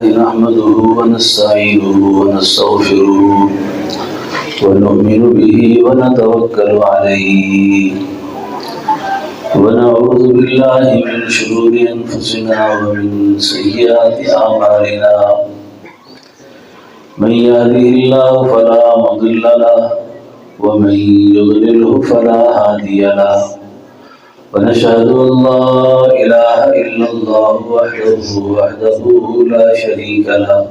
نحمده ونستعينه ونستغفره ونؤمن به ونتوكل عليه ونعوذ بالله من شرور أنفسنا ومن سيئات أعمالنا من يهده الله فلا مضل له ومن يضلله فلا هادي له ونشهد أن لا إله إلا الله وحده لا شريك له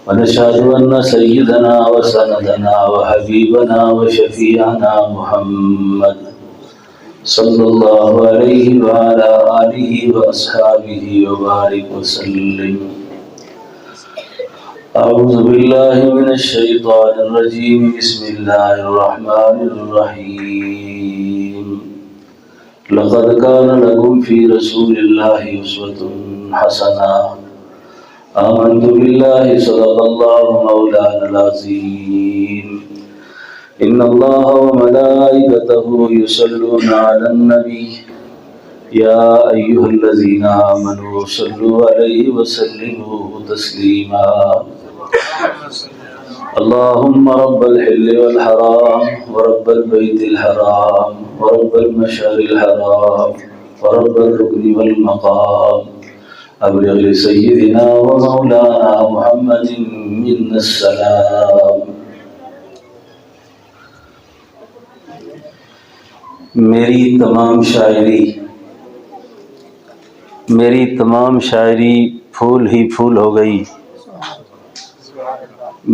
ونشهد أن سيدنا وسندنا وحبيبنا وشفيعنا محمد صلى الله عليه وعلى آله وأصحابه وبارك وسلم. أعوذ بالله من الشيطان الرجيم. بسم الله الرحمن الرحيم. لقد كان لكم في رسول الله أسوة حسنة. آمنت بالله صدق الله مولانا العظيم. إن الله وملائكته يصلون على النبي يا أيها الذين آمنوا صلوا عليه وسلموا تسليما. اللهم رب الحل والحرام ورب البيت الحرام ورب المشعر الحرام ورب الركن والمقام أبلغ لسيدنا ومولانا محمد منا السلام. میری تمام شاعری پھول ہی پھول ہو گئی.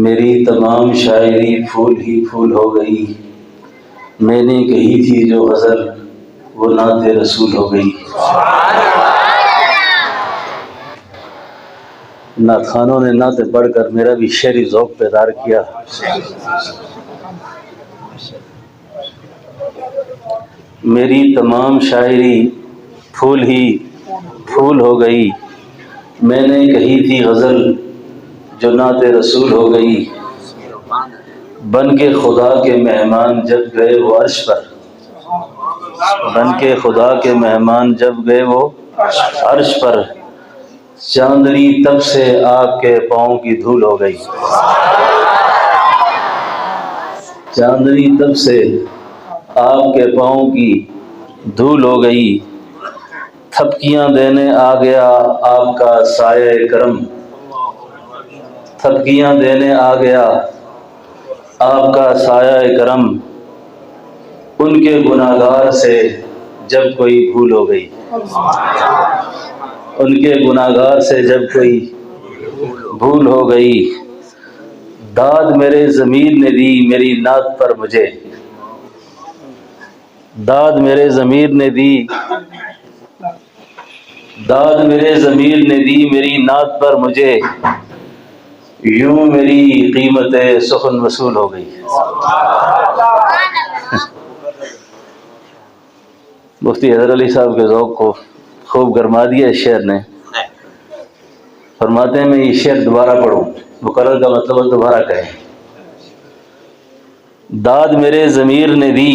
میری تمام شاعری پھول ہی پھول ہو گئی. میں نے کہی تھی جو غزل وہ نعت رسول ہو گئی. نعت خانوں نے نعتیں پڑھ کر میرا بھی شعری ذوق بیدار کیا. میری تمام شاعری پھول ہی پھول ہو گئی. میں نے کہی تھی غزل جو نعت رسول ہو گئی. بن کے خدا کے مہمان جب گئے وہ عرش پر. بن کے خدا کے مہمان جب گئے وہ عرش پر. چاندنی تب سے آپ کے پاؤں کی دھول ہو گئی. چاندنی تب سے آپ کے پاؤں کی دھول ہو گئی. تھپکیاں دینے آ گیا آپ کا سایہ کرم. تھپکیاں دینے آ گیا آپ کا سایہ کرم. ان کے گناہگار سے جب کوئی بھول ہو گئی. ان کے گناہگار سے جب کوئی بھول ہو گئی. داد میرے ضمیر نے دی میری نعت پر مجھے. داد میرے ضمیر نے دی داد میرے ضمیر نے دی میری نعت پر مجھے. یوں میری قیمت سخن وصول ہو گئی. مفتی حیدر علی صاحب کے ذوق کو خوب گرما دیا اس شعر نے. فرماتے ہیں میں یہ شعر دوبارہ پڑھوں. مقرر کا مطلب دوبارہ کہیں. داد میرے ضمیر نے دی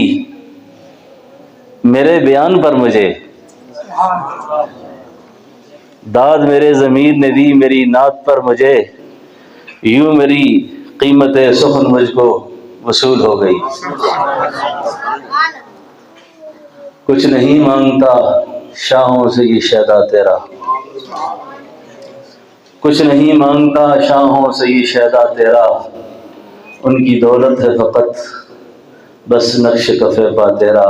میرے بیان پر مجھے. داد میرے ضمیر نے دی میری نعت پر مجھے. یوں میری قیمت سخن مجھ کو وصول ہو گئی. کچھ نہیں مانگتا شاہوں سے یہ شیدا تیرا. کچھ نہیں مانگتا شاہوں سے یہ شیدا تیرا. ان کی دولت ہے فقط بس نقش کفے پا تیرا.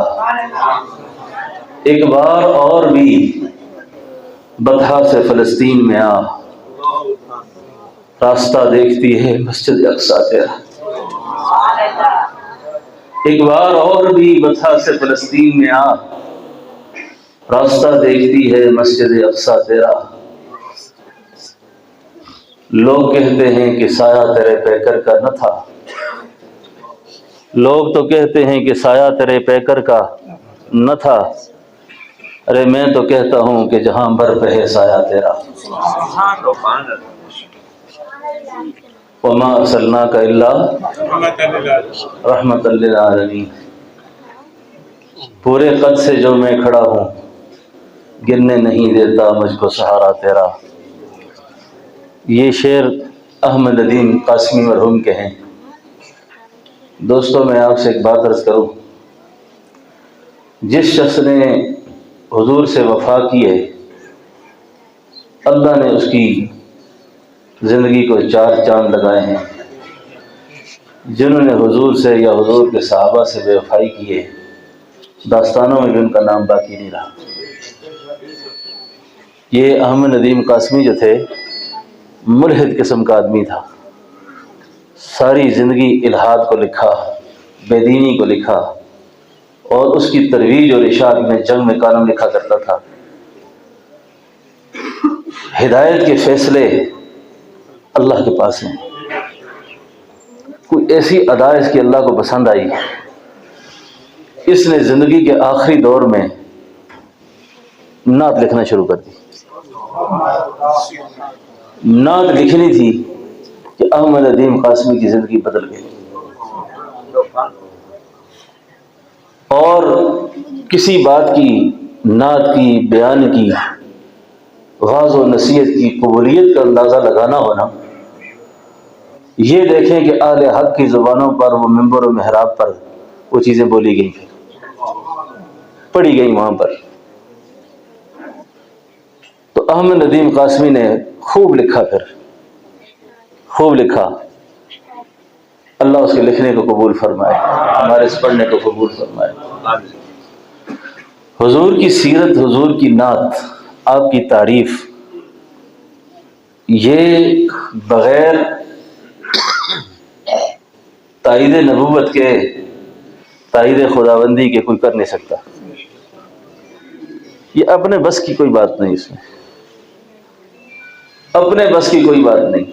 ایک بار اور بھی بطحا سے فلسطین میں آ. راستہ دیکھتی ہے مسجد اقصی تیرا. ایک بار اور بھی بطحا سے فلسطین میں آ. راستہ دیکھتی ہے مسجد اقصی تیرا. لوگ کہتے ہیں کہ سایہ تیرے پیکر کا نہ تھا. لوگ تو کہتے ہیں کہ سایہ تیرے پیکر کا نہ تھا. ارے میں تو کہتا ہوں کہ جہاں بر پہ ہے سایہ تیرا. وما ارسلناک الا رحمت للعالمین. پورے قد سے جو میں کھڑا ہوں گرنے نہیں دیتا مجھ کو سہارا تیرا. یہ شعر احمد ندیم قاسمی مرحوم کے ہیں۔ دوستوں، میں آپ سے ایک بات عرض کروں، جس شخص نے حضور سے وفا کی ہے، اللہ نے اس کی زندگی کو 4 چاند لگائے ہیں۔ جنہوں نے حضور سے یا حضور کے صحابہ سے بے وفائی کی ہے، داستانوں میں بھی ان کا نام باقی نہیں رہا۔ یہ احمد ندیم قاسمی جو تھے، ملحد قسم کا آدمی تھا، ساری زندگی الحاد کو لکھا، بے دینی کو لکھا، اور اس کی ترویج اور اشاعت میں جنگ میں کالم لکھا کرتا تھا۔ ہدایت کے فیصلے اللہ کے پاس ہیں۔ کوئی ایسی ادا اس کی اللہ کو پسند آئی، اس نے زندگی کے آخری دور میں نعت لکھنا شروع کر دی۔ نعت لکھنی تھی کہ احمد ندیم قاسمی کی زندگی بدل گئی، اور کسی بات کی، نعت کی، بیان کی، واعظ و نصیحت کی قبولیت کا اندازہ لگانا ہونا، یہ دیکھیں کہ اہل حق کی زبانوں پر، وہ منبر و محراب پر وہ چیزیں بولی گئی، پڑھی گئی وہاں پر۔ تو احمد ندیم قاسمی نے خوب لکھا، پھر خوب لکھا۔ اللہ اس کے لکھنے کو قبول فرمائے، ہمارے اس پڑھنے کو قبول فرمائے۔ حضور کی سیرت، حضور کی نعت، آپ کی تعریف، یہ بغیر تائید نبوت کے، تائید خداوندی کے کوئی کر نہیں سکتا۔ یہ اپنے بس کی کوئی بات نہیں، اس میں اپنے بس کی کوئی بات نہیں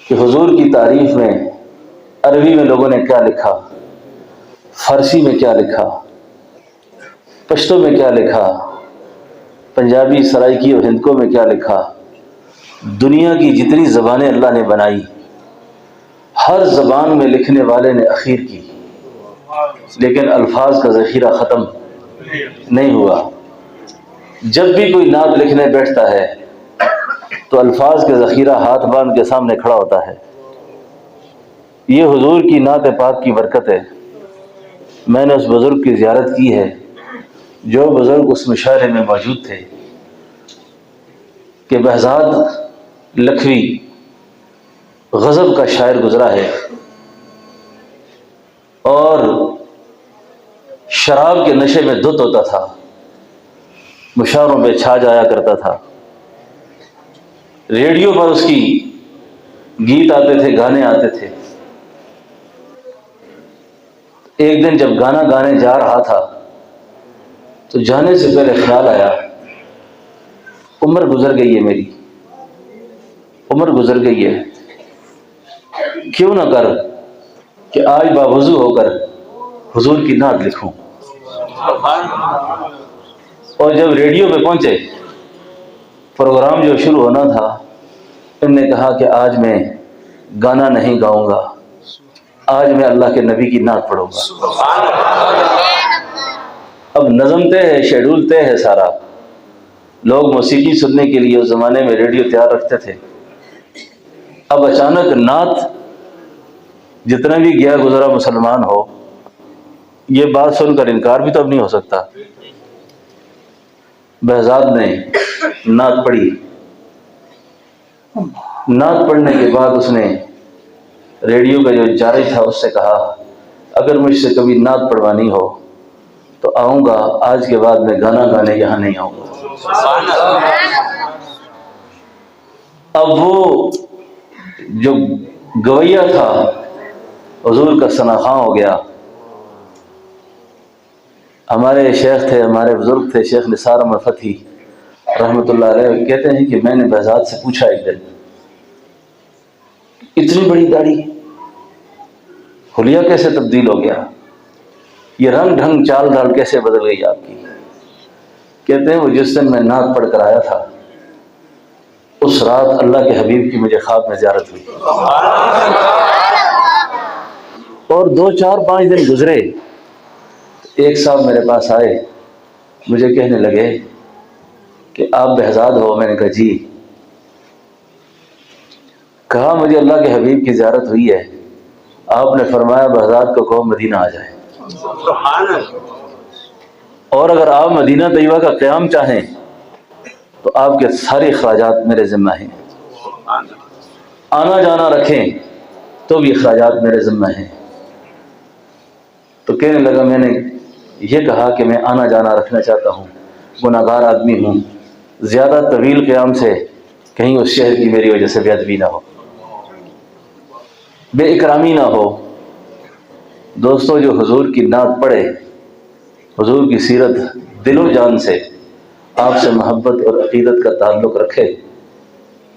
کہ حضور کی تعریف میں عربی میں لوگوں نے کیا لکھا، فارسی میں کیا لکھا، پشتو میں کیا لکھا، پنجابی، سرائکی اور ہندکو میں کیا لکھا، دنیا کی جتنی زبانیں اللہ نے بنائی، ہر زبان میں لکھنے والے نے اخیر کی، لیکن الفاظ کا ذخیرہ ختم نہیں ہوا۔ جب بھی کوئی نعت لکھنے بیٹھتا ہے تو الفاظ کا ذخیرہ ہاتھ باندھ کے سامنے کھڑا ہوتا ہے۔ یہ حضور کی نعت پاک کی برکت ہے۔ میں نے اس بزرگ کی زیارت کی ہے، جو بزرگ اس مشاعرے میں موجود تھے، کہ بہزاد لکھوی غضب کا شاعر گزرا ہے، اور شراب کے نشے میں دھت ہوتا تھا، مشاعروں پہ چھا جایا کرتا تھا، ریڈیو پر اس کی گیت آتے تھے، گانے آتے تھے۔ ایک دن جب گانا گانے جا رہا تھا تو جانے سے پہلے خیال آیا، عمر گزر گئی ہے، میری عمر گزر گئی ہے، کیوں نہ کر کہ آج باوضو ہو کر حضور کی نعت لکھوں۔ اور جب ریڈیو پہ پہنچے، پروگرام جو شروع ہونا تھا، انہوں نے کہا کہ آج میں گانا نہیں گاؤں گا، آج میں اللہ کے نبی کی نعت پڑھوں گا۔ اب نظم طے ہے، شیڈول طے ہے سارا۔ لوگ موسیقی سننے کے لیے اس زمانے میں ریڈیو تیار رکھتے تھے۔ اب اچانک نعت، جتنا بھی گیا گزرا مسلمان ہو، یہ بات سن کر انکار بھی تو اب نہیں ہو سکتا۔ بہزاد نے نعت پڑھی۔ نعت پڑھنے کے بعد اس نے ریڈیو کا جو انچارج تھا اس سے کہا، اگر مجھ سے کبھی نعت پڑھوانی ہو تو آؤں گا، آج کے بعد میں گانا گانے یہاں نہیں آؤں گا۔ اب وہ جو گویا تھا حضور کا ثناخواں ہو گیا۔ ہمارے شیخ تھے، ہمارے بزرگ تھے، شیخ نثار احمد فتحی رحمۃ اللہ علیہ، کہتے ہیں کہ میں نے بہزاد سے پوچھا ایک دن، اتنی بڑی داڑھی، حلیہ کیسے تبدیل ہو گیا، یہ رنگ ڈھنگ چال ڈال کیسے بدل گئی آپ کی؟ کہتے ہیں وہ جس دن میں نعت پڑھ کر آیا تھا، اس رات اللہ کے حبیب کی مجھے خواب میں زیارت ہوئی، اور 2 4 5 دن گزرے، ایک صاحب میرے پاس آئے، مجھے کہنے لگے کہ آپ بہزاد ہو؟ میں نے کہا جی۔ کہا مجھے اللہ کے حبیب کی زیارت ہوئی ہے، آپ نے فرمایا بغداد کو کہو مدینہ آ جائے، اور اگر آپ مدینہ طیبہ کا قیام چاہیں تو آپ کے سارے اخراجات میرے ذمہ ہیں، آنا جانا رکھیں تو بھی اخراجات میرے ذمہ ہیں۔ تو کہنے لگا میں نے یہ کہا کہ میں آنا جانا رکھنا چاہتا ہوں، گناہگار آدمی ہوں، زیادہ طویل قیام سے کہیں اس شہر کی میری وجہ سے بے ادبی نہ ہو، بے اکرامی نہ ہو۔ دوستو، جو حضور کی نعت پڑھے، حضور کی سیرت دل و جان سے آپ سے محبت اور عقیدت کا تعلق رکھے،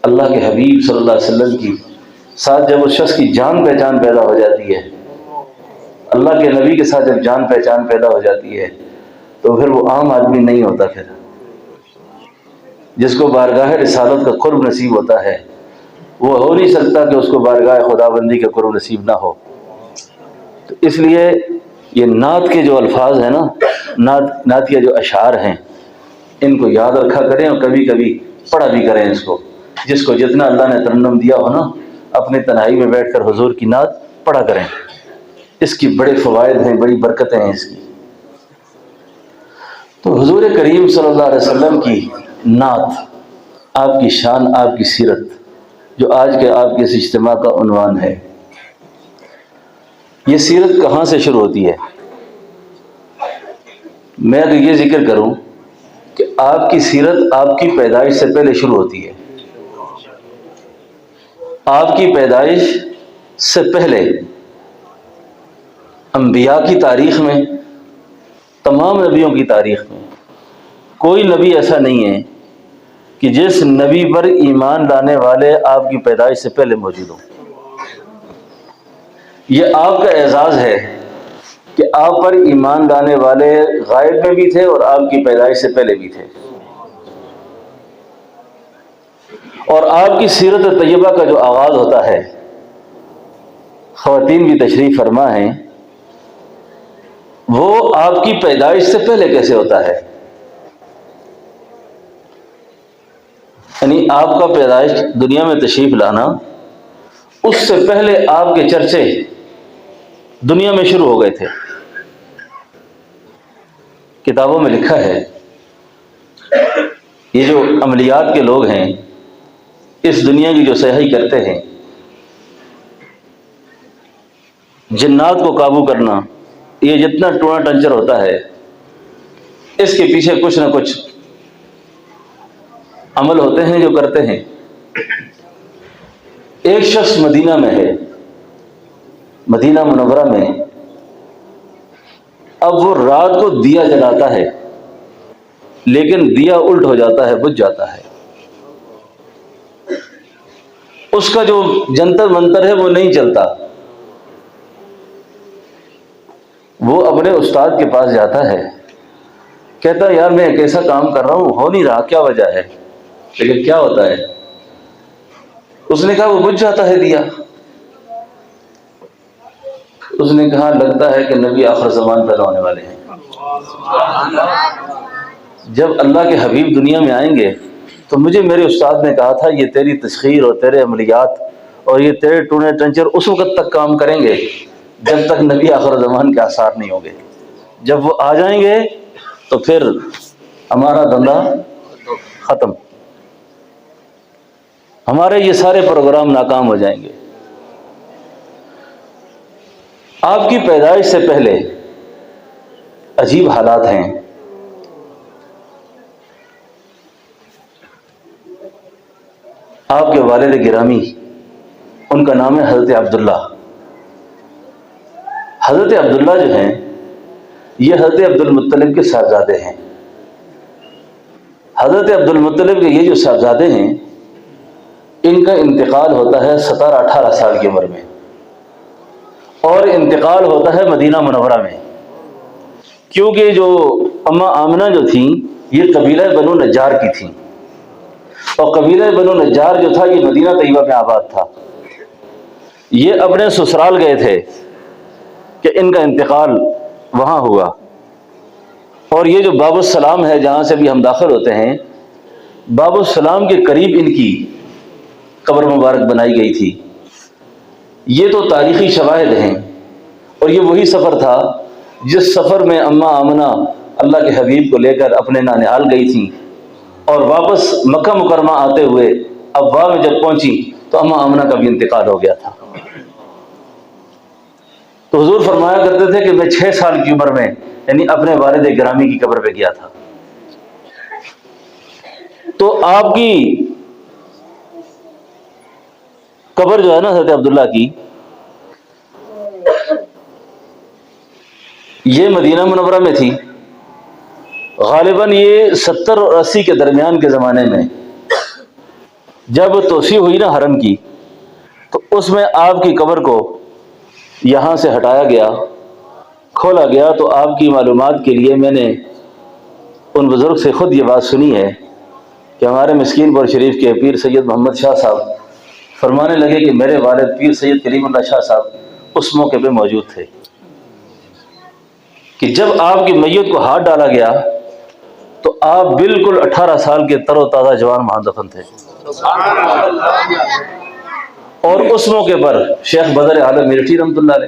اللہ کے حبیب صلی اللہ علیہ وسلم کی ساتھ جب اس شخص کی جان پہچان پیدا ہو جاتی ہے، اللہ کے نبی کے ساتھ جب جان پہچان پیدا ہو جاتی ہے تو پھر وہ عام آدمی نہیں ہوتا، پھر جس کو بارگاہ رسالت کا قرب نصیب ہوتا ہے وہ ہو نہیں سکتا کہ اس کو بارگاہ خدا بندی کا قرب نصیب نہ ہو۔ تو اس لیے یہ نعت کے جو الفاظ ہیں نا، نعت کے جو اشعار ہیں، ان کو یاد رکھا کریں اور کبھی کبھی پڑھا بھی کریں اس کو۔ جس کو جتنا اللہ نے ترنم دیا ہو نا، اپنی تنہائی میں بیٹھ کر حضور کی نعت پڑھا کریں، اس کی بڑے فوائد ہیں، بڑی برکتیں ہیں اس کی۔ تو حضور کریم صلی اللہ علیہ وسلم کی نعت، آپ کی شان، آپ کی سیرت، جو آج کے آپ کے اس اجتماع کا عنوان ہے، یہ سیرت کہاں سے شروع ہوتی ہے؟ میں اگر یہ ذکر کروں کہ آپ کی سیرت آپ کی پیدائش سے پہلے شروع ہوتی ہے، آپ کی پیدائش سے پہلے انبیاء کی تاریخ میں، تمام نبیوں کی تاریخ میں کوئی نبی ایسا نہیں ہے کہ جس نبی پر ایمان لانے والے آپ کی پیدائش سے پہلے موجود ہوں۔ یہ آپ کا اعزاز ہے کہ آپ پر ایمان لانے والے غائب میں بھی تھے اور آپ کی پیدائش سے پہلے بھی تھے۔ اور آپ کی سیرت طیبہ کا جو آغاز ہوتا ہے، خواتین بھی تشریف فرما ہیں، وہ آپ کی پیدائش سے پہلے کیسے ہوتا ہے؟ یعنی آپ کا پیدائش دنیا میں تشریف لانا، اس سے پہلے آپ کے چرچے دنیا میں شروع ہو گئے تھے۔ کتابوں میں لکھا ہے، یہ جو عملیات کے لوگ ہیں، اس دنیا کی جو سیاحی کرتے ہیں، جنات کو قابو کرنا، یہ جتنا ٹونا ٹنچر ہوتا ہے، اس کے پیچھے کچھ نہ کچھ عمل ہوتے ہیں جو کرتے ہیں۔ ایک شخص مدینہ میں ہے، مدینہ منورہ میں، اب وہ رات کو دیا جلاتا ہے لیکن دیا الٹ ہو جاتا ہے، بجھ جاتا ہے۔ اس کا جو جنتر منتر ہے وہ نہیں چلتا۔ وہ اپنے استاد کے پاس جاتا ہے، کہتا ہے یار میں ایک ایسا کام کر رہا ہوں، ہو نہیں رہا، کیا وجہ ہے؟ لیکن کیا ہوتا ہے؟ اس نے کہا وہ بجھ جاتا ہے دیا۔ اس نے کہا لگتا ہے کہ نبی آخر زمان پیدا ہونے والے ہیں۔ جب اللہ کے حبیب دنیا میں آئیں گے تو مجھے میرے استاد نے کہا تھا یہ تیری تسخیر اور تیرے عملیات اور یہ تیرے ٹونے ٹنچر اس وقت تک کام کریں گے جب تک نبی آخر زمان کے آثار نہیں ہوں گے۔ جب وہ آ جائیں گے تو پھر ہمارا دھندا ختم، ہمارے یہ سارے پروگرام ناکام ہو جائیں گے۔ آپ کی پیدائش سے پہلے عجیب حالات ہیں۔ آپ کے والد گرامی، ان کا نام ہے حضرت عبداللہ۔ حضرت عبداللہ جو ہیں یہ حضرت عبد المطلب کے صاحبزادے ہیں۔ حضرت عبد المطلب کے یہ جو صاحبزادے ہیں، ان کا انتقال ہوتا ہے 17-18 سال کی عمر میں، اور انتقال ہوتا ہے مدینہ منورہ میں، کیونکہ جو اماں آمنہ جو تھیں یہ قبیلہ بنو نجار کی تھیں، اور قبیلہ بنو نجار جو تھا یہ مدینہ طیبہ میں آباد تھا۔ یہ اپنے سسرال گئے تھے کہ ان کا انتقال وہاں ہوا، اور یہ جو باب السلام ہے جہاں سے بھی ہم داخل ہوتے ہیں، باب السلام کے قریب ان کی قبر مبارک بنائی گئی تھی۔ یہ تو تاریخی شواہد ہیں، اور یہ وہی سفر تھا جس سفر میں اماں آمنہ اللہ کے حبیب کو لے کر اپنے نانیال گئی تھیں، اور واپس مکہ مکرمہ آتے ہوئے ابوا میں جب پہنچی تو اماں آمنہ کا بھی انتقال ہو گیا تھا۔ تو حضور فرمایا کرتے تھے کہ میں 6 سال کی عمر میں یعنی اپنے والد گرامی کی قبر پہ گیا تھا۔ تو آپ کی قبر جو ہے نا حضرت عبداللہ کی، یہ مدینہ منورہ میں تھی۔ غالباً یہ 70 اور 80 کے درمیان کے زمانے میں جب توسیع ہوئی نا حرم کی، تو اس میں آپ کی قبر کو یہاں سے ہٹایا گیا، کھولا گیا۔ تو آپ کی معلومات کے لیے میں نے ان بزرگ سے خود یہ بات سنی ہے کہ ہمارے مسکین پور شریف کے پیر سید محمد شاہ صاحب فرمانے لگے کہ میرے والد پیر سید کریم اللہ شاہ صاحب اس موقع پہ موجود تھے کہ جب آپ کی میت کو ہاتھ ڈالا گیا تو آپ بالکل 18 سال کے تر و تازہ جوان وہاں دفن تھے۔ اور اس موقع پر شیخ بدر عالم میرٹھی رحمۃ اللہ علیہ،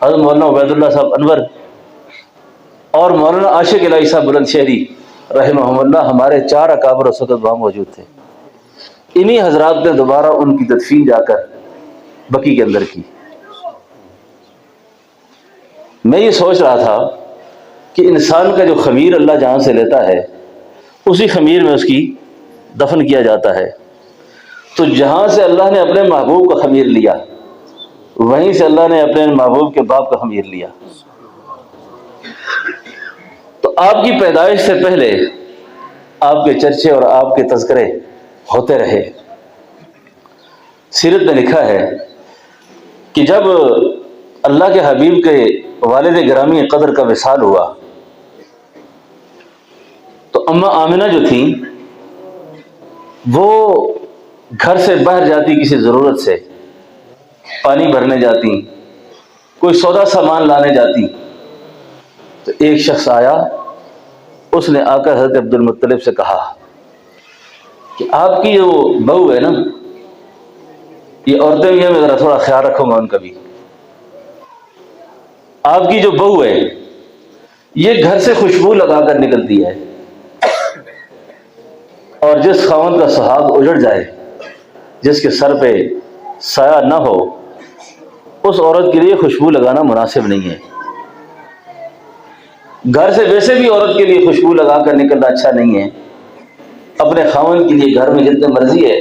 حضرت مولانا عبید اللہ صاحب انور اور مولانا عاشق الہی صاحب بلند شہری رحمہم اللہ، ہمارے 4 اکابر اس وقت وہاں موجود تھے۔ انہی حضرات نے دوبارہ ان کی تدفین جا کر بقی کے اندر کی۔ میں یہ سوچ رہا تھا کہ انسان کا جو خمیر اللہ جہاں سے لیتا ہے اسی خمیر میں اس کی دفن کیا جاتا ہے۔ تو جہاں سے اللہ نے اپنے محبوب کا خمیر لیا، وہیں سے اللہ نے اپنے محبوب کے باپ کا خمیر لیا۔ تو آپ کی پیدائش سے پہلے آپ کے چرچے اور آپ کے تذکرے ہوتے رہے۔ سیرت میں لکھا ہے کہ جب اللہ کے حبیب کے والد گرامی قدر کا وصال ہوا تو اماں آمنہ جو تھیں وہ گھر سے باہر جاتی، کسی ضرورت سے پانی بھرنے جاتی، کوئی سودا سامان لانے جاتی، تو ایک شخص آیا، اس نے آ کر حضرت عبد المطلب سے کہا کہ آپ کی جو بہو ہے نا، یہ عورتیں بھی ہیں، میں ذرا تھوڑا خیال رکھوں گا ان کا بھی، آپ کی جو بہو ہے یہ گھر سے خوشبو لگا کر نکلتی ہے، اور جس خاوند کا سہاگ اجڑ جائے، جس کے سر پہ سایہ نہ ہو، اس عورت کے لیے خوشبو لگانا مناسب نہیں ہے۔ گھر سے ویسے بھی عورت کے لیے خوشبو لگا کر نکلنا اچھا نہیں ہے۔ اپنے خاوند کے لیے گھر میں جتنے مرضی ہے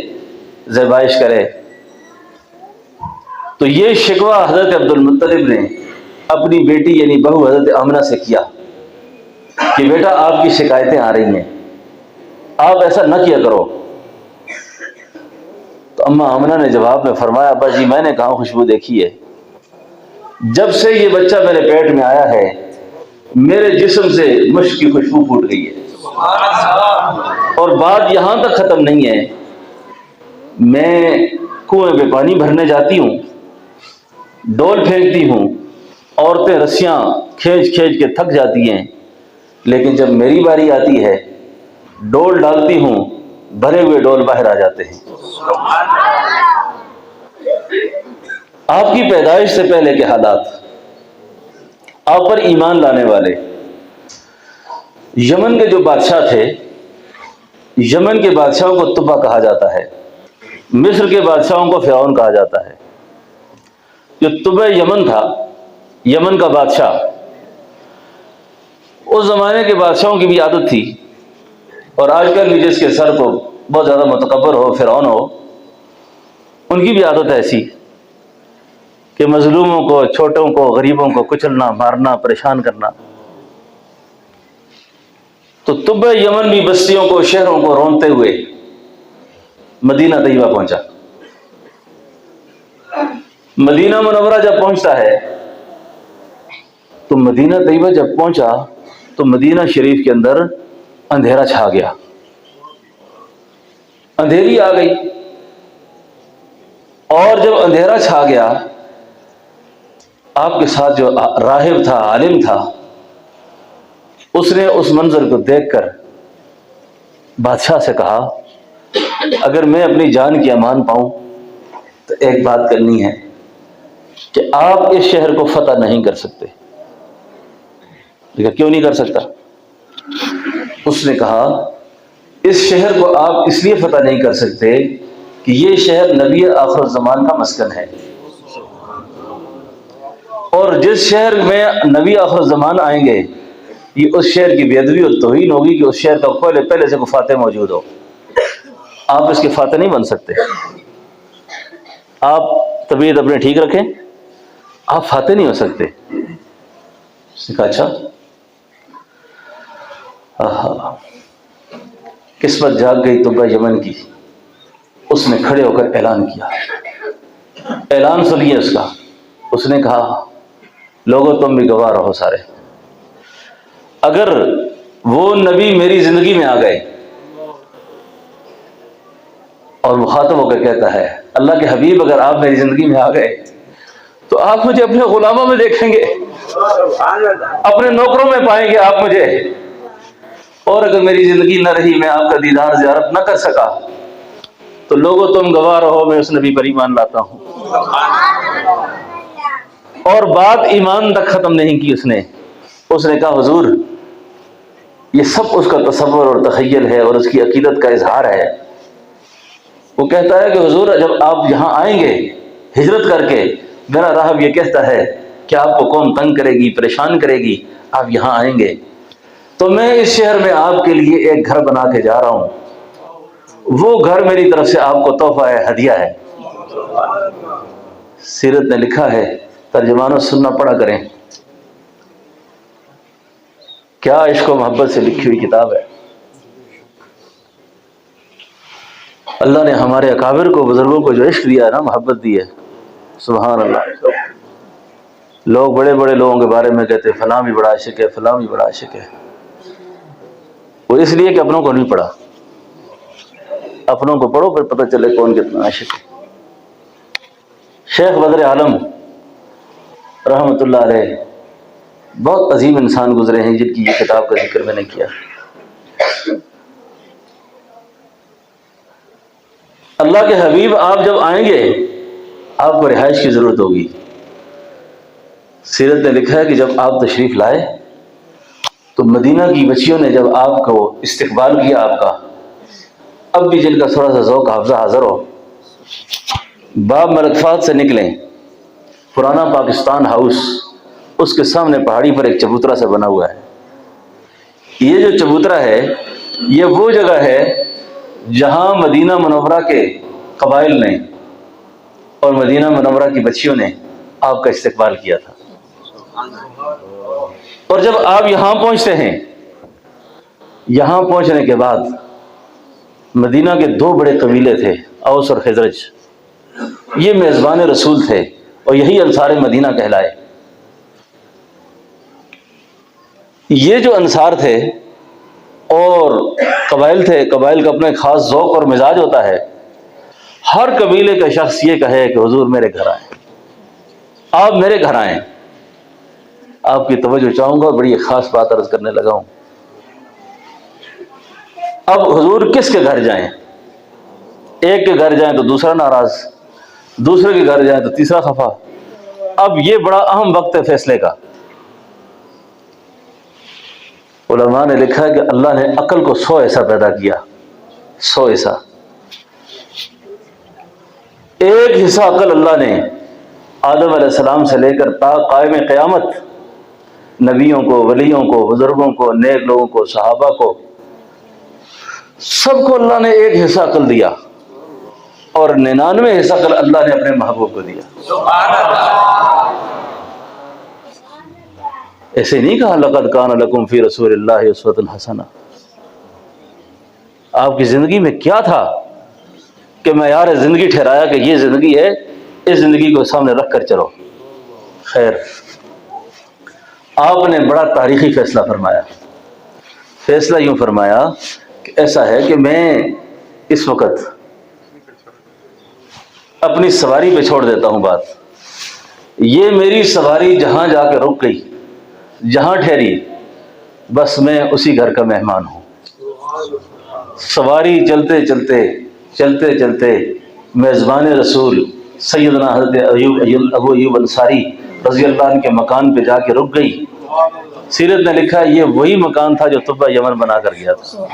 زیبائش کرے۔ تو یہ شکوہ حضرت عبد المطلب نے اپنی بیٹی یعنی بہو حضرت آمنہ سے کیا کہ بیٹا آپ کی شکایتیں آ رہی ہیں، آپ ایسا نہ کیا کرو۔ تو اماں آمنہ نے جواب میں فرمایا، ابا جی میں نے کہاں خوشبو دیکھی ہے، جب سے یہ بچہ میرے پیٹ میں آیا ہے میرے جسم سے مشک کی خوشبو پھوٹ گئی ہے۔ اور بات یہاں تک ختم نہیں ہے، میں کنویں پہ پانی بھرنے جاتی ہوں، ڈول پھینکتی ہوں، عورتیں رسیاں کھینچ کھینچ کے تھک جاتی ہیں، لیکن جب میری باری آتی ہے ڈول ڈالتی ہوں، بھرے ہوئے ڈول باہر آ جاتے ہیں۔ آپ کی پیدائش سے پہلے کے حالات، آپ پر ایمان لانے والے۔ یمن کے جو بادشاہ تھے، یمن کے بادشاہوں کو تبا کہا جاتا ہے، مصر کے بادشاہوں کو فرعون کہا جاتا ہے۔ جو تبع یمن تھا، یمن کا بادشاہ، اس زمانے کے بادشاہوں کی بھی عادت تھی، اور آج کل بھی جس کے سر کو بہت زیادہ متکبر ہو، فرعون ہو، ان کی بھی عادت ایسی کہ مظلوموں کو، چھوٹوں کو، غریبوں کو کچلنا، مارنا، پریشان کرنا۔ تو تبع یمن بھی بستیوں کو، شہروں کو رونتے ہوئے مدینہ طیبہ پہنچا۔ مدینہ منورہ جب پہنچتا ہے تو مدینہ طیبہ جب پہنچا تو مدینہ شریف کے اندر اندھیرا چھا گیا، اندھیری آ گئی۔ اور جب اندھیرا چھا گیا، آپ کے ساتھ جو راہب تھا، عالم تھا، اس نے اس منظر کو دیکھ کر بادشاہ سے کہا اگر میں اپنی جان کی امان پاؤں تو ایک بات کرنی ہے کہ آپ اس شہر کو فتح نہیں کر سکتے۔ لیکن کیوں نہیں کر سکتا؟ اس نے کہا اس شہر کو آپ اس لیے فتح نہیں کر سکتے کہ یہ شہر نبی آخر الزمان کا مسکن ہے، اور جس شہر میں نبی آخر الزمان آئیں گے یہ اس شہر کی بے ادبی اور توہین ہوگی کہ اس شہر کا پہلے سے کوئی فاتح موجود ہو۔ آپ اس کے فاتح نہیں بن سکتے۔ آپ طبیعت اپنے ٹھیک رکھیں، آپ فاتح نہیں ہو سکتے۔ اس نے کہا اچھا، قسمت جاگ گئی طب یمن کی۔ اس نے کھڑے ہو کر اعلان کیا، اعلان سنیے اس کا۔ اس نے کہا لوگوں تم بھی گواہ رہو سارے، اگر وہ نبی میری زندگی میں آ گئے اور مخاطب ہو کر کہتا ہے اللہ کے حبیب اگر آپ میری زندگی میں آ گئے تو آپ مجھے اپنے غلاموں میں دیکھیں گے، اپنے نوکروں میں پائیں گے آپ مجھے، اور اگر میری زندگی نہ رہی، میں آپ کا دیدار زیارت نہ کر سکا تو لوگوں تم گواہ رہو میں اس نبی پر ایمان لاتا ہوں۔ اور بات ایمان تک ختم نہیں کی اس نے کہا حضور یہ سب اس کا تصور اور تخیل ہے اور اس کی عقیدت کا اظہار ہے۔ وہ کہتا ہے کہ حضور جب آپ یہاں آئیں گے ہجرت کر کے، میرا راہب یہ کہتا ہے کہ آپ کو قوم تنگ کرے گی، پریشان کرے گی، آپ یہاں آئیں گے تو میں اس شہر میں آپ کے لیے ایک گھر بنا کے جا رہا ہوں، وہ گھر میری طرف سے آپ کو تحفہ ہے، ہدیہ ہے۔ سیرت نے لکھا ہے، ترجمان و سننا پڑھا کریں، کیا عشق و محبت سے لکھی ہوئی کتاب ہے۔ اللہ نے ہمارے اکابر کو، بزرگوں کو جو عشق دیا ہے نا، محبت دی ہے، سبحان اللہ۔ لوگ بڑے بڑے لوگوں کے بارے میں کہتے فلاں بھی بڑا عاشق ہے، فلاں بھی بڑا عاشق ہے، وہ اس لیے کہ اپنوں کو نہیں پڑھا۔ اپنوں کو پڑھو پھر پتہ چلے کون کتنا عاشق ہے۔ شیخ بدر عالم رحمۃ اللہ علیہ بہت عظیم انسان گزرے ہیں جن کی یہ کتاب کا ذکر میں نے کیا۔ اللہ کے حبیب آپ جب آئیں گے آپ کو رہائش کی ضرورت ہوگی۔ سیرت نے لکھا ہے کہ جب آپ تشریف لائے تو مدینہ کی بچیوں نے جب آپ کو استقبال کیا آپ کا، اب بھی جن کا تھوڑا سا ذوق حافظہ حاضر ہو، باب ملک فہد سے نکلیں، پرانا پاکستان ہاؤس، اس کے سامنے پہاڑی پر ایک چبوترا سے بنا ہوا ہے۔ یہ جو چبوترا ہے یہ وہ جگہ ہے جہاں مدینہ منورہ کے قبائل نے اور مدینہ منورہ کی بچیوں نے آپ کا استقبال کیا تھا۔ اور جب آپ یہاں پہنچتے ہیں، یہاں پہنچنے کے بعد مدینہ کے دو بڑے قبیلے تھے، اوس اور خزرج، یہ میزبان رسول تھے اور یہی انصار مدینہ کہلائے۔ یہ جو انصار تھے اور قبائل تھے، قبائل کا اپنا خاص ذوق اور مزاج ہوتا ہے۔ ہر قبیلے کا شخص یہ کہے کہ حضور میرے گھر آئیں، آپ میرے گھر آئیں۔ آپ کی توجہ چاہوں گا، بڑی خاص بات عرض کرنے لگا ہوں۔ اب حضور کس کے گھر جائیں؟ ایک کے گھر جائیں تو دوسرا ناراض، دوسرے کے گھر جائیں تو تیسرا خفا۔ اب یہ بڑا اہم وقت ہے فیصلے کا۔ علماء نے لکھا ہے کہ اللہ نے عقل کو 100 ایسا پیدا کیا، 100 ایسا۔ ایک حصہ عقل اللہ نے آدم علیہ السلام سے لے کر تا قائم قیامت نبیوں کو، ولیوں کو، بزرگوں کو، نیک لوگوں کو، صحابہ کو، سب کو اللہ نے ایک حصہ عقل دیا، اور 99 حصہ عقل اللہ نے اپنے محبوب کو دیا۔ ایسے نہیں کہا لقد کان لکم فی رسول اللہ اسوۃ حسنہ۔ آپ کی زندگی میں کیا تھا کہ معیار زندگی ٹھہرایا کہ یہ زندگی ہے، اس زندگی کو سامنے رکھ کر چلو؟ خیر، آپ نے بڑا تاریخی فیصلہ فرمایا۔ فیصلہ یوں فرمایا کہ ایسا ہے کہ میں اس وقت اپنی سواری پہ چھوڑ دیتا ہوں بات، یہ میری سواری جہاں جا کے رک گئی، جہاں ٹھہری، بس میں اسی گھر کا مہمان ہوں۔ سواری چلتے چلتے چلتے چلتے میزبان رسول سیدنا حضرت ابو ایوب انصاری رضی اللہ عنہ کے مکان پہ جا کے رک گئی۔ سیرت نے لکھا یہ وہی مکان تھا جو تبہ یمن بنا کر گیا تھا،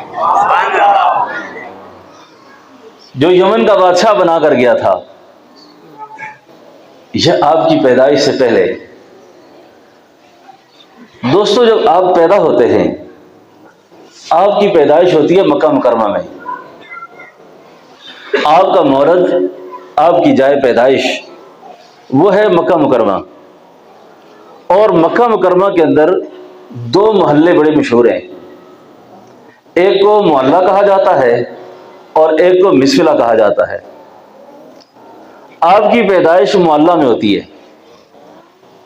جو یمن کا بادشاہ بنا کر گیا تھا۔ یہ آپ کی پیدائش سے پہلے۔ دوستو جب آپ پیدا ہوتے ہیں، آپ کی پیدائش ہوتی ہے مکہ مکرمہ میں، آپ کا مورد، آپ کی جائے پیدائش وہ ہے مکہ مکرمہ۔ اور مکہ مکرمہ کے اندر دو محلے بڑے مشہور ہیں، ایک کو محلہ کہا جاتا ہے اور ایک کو مسفلہ کہا جاتا ہے۔ آپ کی پیدائش محلہ میں ہوتی ہے۔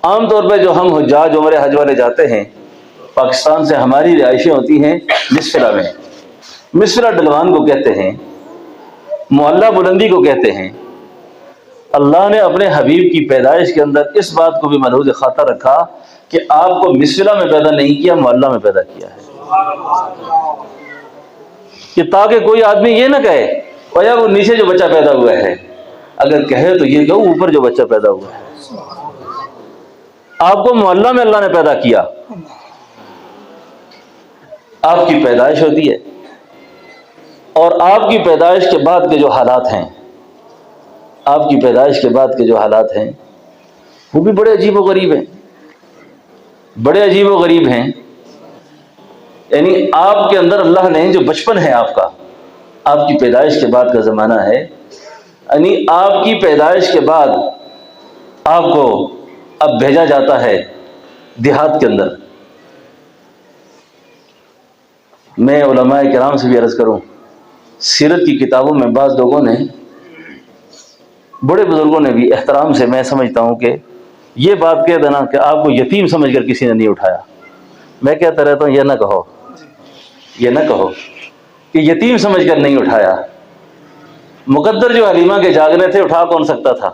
عام طور پہ جو ہم حجاج عمرے حج والے جاتے ہیں پاکستان سے، ہماری رہائشیں ہوتی ہیں مسفلہ میں۔ مسفلہ ڈلوان کو کہتے ہیں، محلہ بلندی کو کہتے ہیں۔ اللہ نے اپنے حبیب کی پیدائش کے اندر اس بات کو بھی ملحوظ خاطر رکھا کہ آپ کو مسفلہ میں پیدا نہیں کیا، محلہ میں پیدا کیا ہے، کہ تاکہ کوئی آدمی یہ نہ کہے بھیا وہ نیچے جو بچہ پیدا ہوا ہے، اگر کہے تو یہ کہو اوپر جو بچہ پیدا ہوا ہے۔ آپ کو محلہ میں اللہ نے پیدا کیا، آپ کی پیدائش ہوتی ہے، اور آپ کی پیدائش کے بعد کے جو حالات ہیں، آپ کی پیدائش کے بعد کے جو حالات ہیں وہ بھی بڑے عجیب و غریب ہیں، بڑے عجیب و غریب ہیں۔ یعنی آپ کے اندر اللہ نے جو بچپن ہے آپ کا، آپ کی پیدائش کے بعد کا زمانہ ہے، یعنی آپ کی پیدائش کے بعد آپ کو اب بھیجا جاتا ہے دیہات کے اندر۔ میں علماء کرام سے بھی عرض کروں، سیرت کی کتابوں میں بعض لوگوں نے، بڑے بزرگوں نے بھی احترام سے، میں سمجھتا ہوں کہ یہ بات کہہ دینا کہ آپ کو یتیم سمجھ کر کسی نے نہیں اٹھایا۔ میں کہتا رہتا ہوں یہ نہ کہو، یہ نہ کہو کہ یتیم سمجھ کر نہیں اٹھایا۔ مقدر جو حلیمہ کے جاگنے تھے، اٹھا کون سکتا تھا؟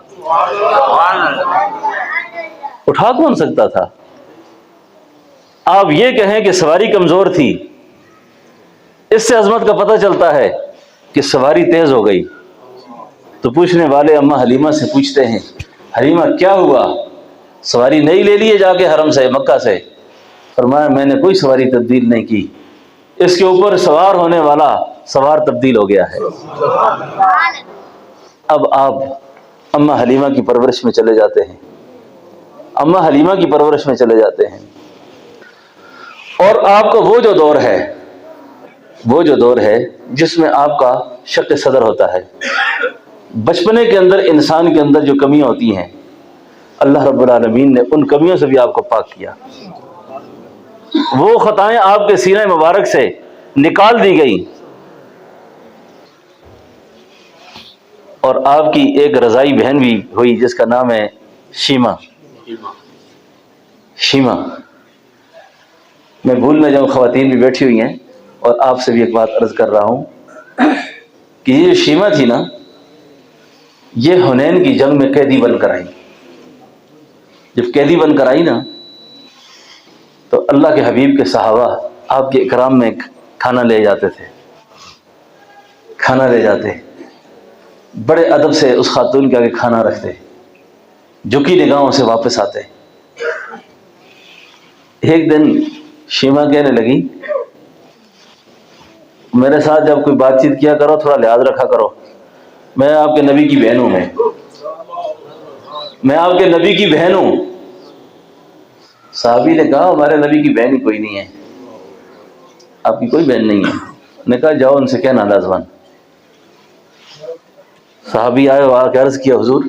اٹھا کون سکتا تھا؟ آپ یہ کہیں کہ سواری کمزور تھی، اس سے عظمت کا پتہ چلتا ہے کہ سواری تیز ہو گئی۔ تو پوچھنے والے اما حلیمہ سے پوچھتے ہیں، حلیمہ کیا ہوا؟ سواری نئی لے لیے جا کے حرم سے، مکہ سے؟ فرمایا میں نے کوئی سواری تبدیل نہیں کی، اس کے اوپر سوار ہونے والا سوار تبدیل ہو گیا ہے۔ اب آپ اما حلیمہ کی پرورش میں چلے جاتے ہیں، اما حلیمہ کی پرورش میں چلے جاتے ہیں، اور آپ کا وہ جو دور ہے، وہ جو دور ہے جس میں آپ کا شق صدر ہوتا ہے۔ بچپنے کے اندر انسان کے اندر جو کمیاں ہوتی ہیں، اللہ رب العالمین نے ان کمیوں سے بھی آپ کو پاک کیا۔ وہ خطائیں آپ کے سینہ مبارک سے نکال دی گئی، اور آپ کی ایک رضائی بہن بھی ہوئی جس کا نام ہے شیمہ۔ شیمہ، میں بھول نہ جاؤں، خواتین بھی بیٹھی ہوئی ہیں، اور آپ سے بھی ایک بات عرض کر رہا ہوں کہ یہ جو شیمہ تھی نا، یہ حنین کی جنگ میں قیدی بن کر آئی۔ جب قیدی بن کر آئی نا، تو اللہ کے حبیب کے صحابہ آپ کے اکرام میں کھانا لے جاتے تھے، کھانا لے جاتے، بڑے ادب سے اس خاتون کے آگے کھانا رکھتے، جھکی نگاہوں سے واپس آتے۔ ایک دن شیمہ کہنے لگی، میرے ساتھ جب کوئی بات چیت کیا کرو تھوڑا لحاظ رکھا کرو، میں آپ کے نبی کی بہن ہوں، میں آپ کے نبی کی بہن ہوں۔ صحابی نے کہا ہمارے نبی کی بہن ہی کوئی نہیں ہے، آپ کی کوئی بہن نہیں ہے۔ نے کہا جاؤ ان سے کہنا لازمان۔ صحابی آئے، وہاں کے عرض کیا حضور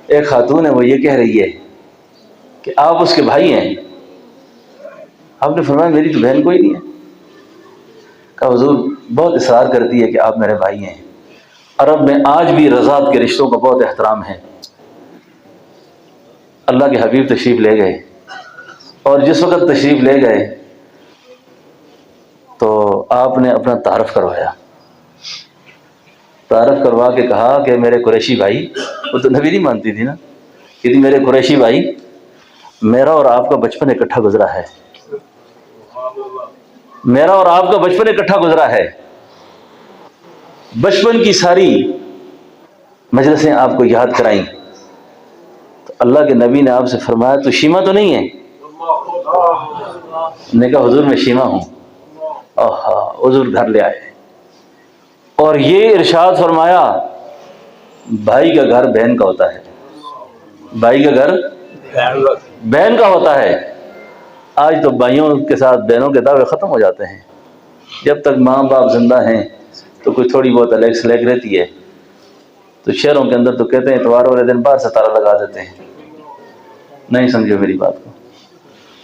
ایک خاتون ہے، وہ یہ کہہ رہی ہے کہ آپ اس کے بھائی ہیں۔ آپ نے فرمایا میری تو بہن کوئی نہیں ہے۔ کہا حضور بہت اصرار کرتی ہے کہ آپ میرے بھائی ہیں۔ عرب میں آج بھی رضاعت کے رشتوں کا بہت احترام ہے۔ اللہ کے حبیب تشریف لے گئے، اور جس وقت تشریف لے گئے تو آپ نے اپنا تعارف کروایا، تعارف کروا کے کہا کہ میرے قریشی بھائی، وہ تو نبی نہیں مانتی تھی نا، کہ میرے قریشی بھائی، میرا اور آپ کا بچپن اکٹھا گزرا ہے، میرا اور آپ کا بچپن اکٹھا گزرا ہے، بچپن کی ساری مجلسیں آپ کو یاد کرائیں، تو اللہ کے نبی نے آپ سے فرمایا تو شیما تو نہیں ہے؟ نے کہا حضور میں شیما ہوں۔ حضور گھر لے آئے اور یہ ارشاد فرمایا بھائی کا گھر بہن کا ہوتا ہے، بھائی کا گھر بہن کا ہوتا ہے۔ آج تو بھائیوں کے ساتھ بہنوں کے دعوے ختم ہو جاتے ہیں، جب تک ماں باپ زندہ ہیں تو کوئی تھوڑی بہت الیک سلیک رہتی ہے، تو شہروں کے اندر تو کہتے ہیں اتوار والے دن باہر سے تالا لگا دیتے ہیں، نہیں سمجھو میری بات کو،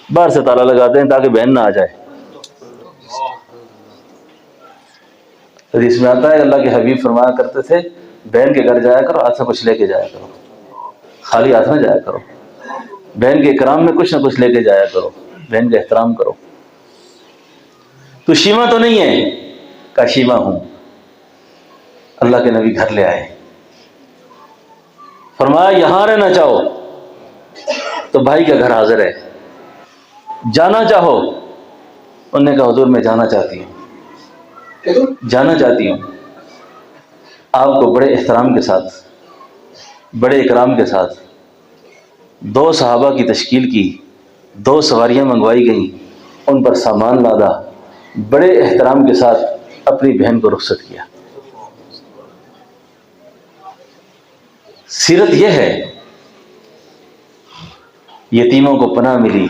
باہر سے تالا لگاتے ہیں تاکہ بہن نہ آ جائے۔ حدیث میں آتا ہے اللہ کے حبیب فرمایا کرتے تھے بہن کے گھر جایا کرو ہاتھ سے کچھ لے کے جایا کرو، خالی ہاتھ نہ جایا کرو، بہن کے اکرام میں کچھ نہ کچھ لے کے جایا کرو، بہن کا احترام کرو۔ تو شیما تو نہیں ہے؟ کہا شیما ہوں۔ اللہ کے نبی گھر لے آئے، فرمایا یہاں رہنا چاہو تو بھائی کا گھر حاضر ہے، جانا چاہو؟ انہوں نے کہا حضور میں جانا چاہتی ہوں، جانا چاہتی ہوں۔ آپ کو بڑے احترام کے ساتھ، بڑے اکرام کے ساتھ 2 صحابہ کی تشکیل کی، 2 سواریاں منگوائی گئیں، ان پر سامان لادا، بڑے احترام کے ساتھ اپنی بہن کو رخصت کیا۔ سیرت یہ ہے، یتیموں کو پناہ ملی،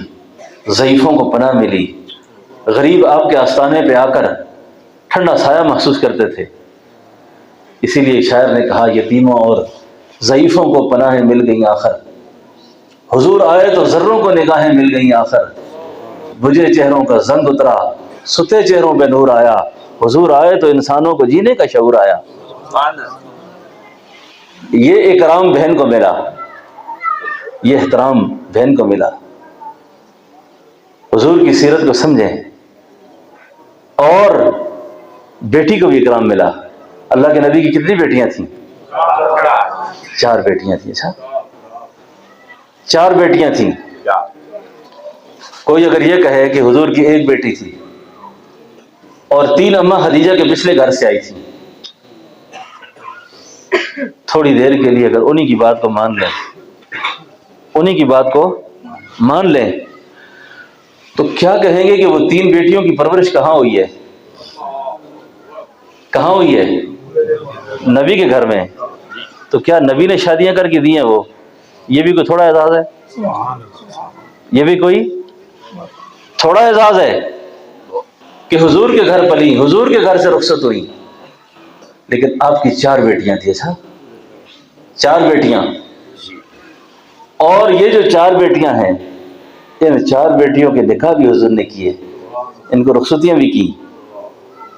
ضعیفوں کو پناہ ملی، غریب آپ کے آستانے پہ آ کر ٹھنڈا سایہ محسوس کرتے تھے۔ اسی لیے شاعر نے کہا یتیموں اور ضعیفوں کو پناہیں مل گئیں آخر، حضور آئے تو ذروں کو نگاہیں مل گئیں آخر، بجھے چہروں کا زنگ اترا ستے چہروں پہ نور آیا، حضور آئے تو انسانوں کو جینے کا شعور آیا۔ یہ اکرام بہن کو ملا، یہ احترام بہن کو ملا۔ حضور کی سیرت کو سمجھیں، اور بیٹی کو بھی اکرام ملا۔ اللہ کے نبی کی کتنی بیٹیاں تھیں؟ 4 بیٹیاں تھیں۔ اچھا 4 بیٹیاں تھیں۔ کوئی اگر یہ کہے کہ حضور کی 1 بیٹی تھی اور 3 اماں خدیجہ کے پچھلے گھر سے آئی تھیں، تھوڑی دیر کے لیے اگر انہی کی بات کو مان لیں، انہی کی بات کو مان لیں، تو کیا کہیں گے کہ وہ 3 بیٹیوں کی پرورش کہاں ہوئی ہے؟ کہاں ہوئی ہے؟ نبی کے گھر میں۔ تو کیا نبی نے شادیاں کر کے دی ہیں وہ؟ یہ بھی کوئی تھوڑا اعزاز ہے؟ یہ بھی کوئی تھوڑا اعزاز ہے کہ حضور کے گھر پلی، حضور کے گھر سے رخصت ہوئی، لیکن آپ کی 4 بیٹیاں تھیں۔ اچھا 4 بیٹیاں، اور یہ جو 4 بیٹیاں ہیں، ان 4 بیٹیوں کے نکاح بھی حضور نے کیے، ان کو رخصتیاں بھی کی،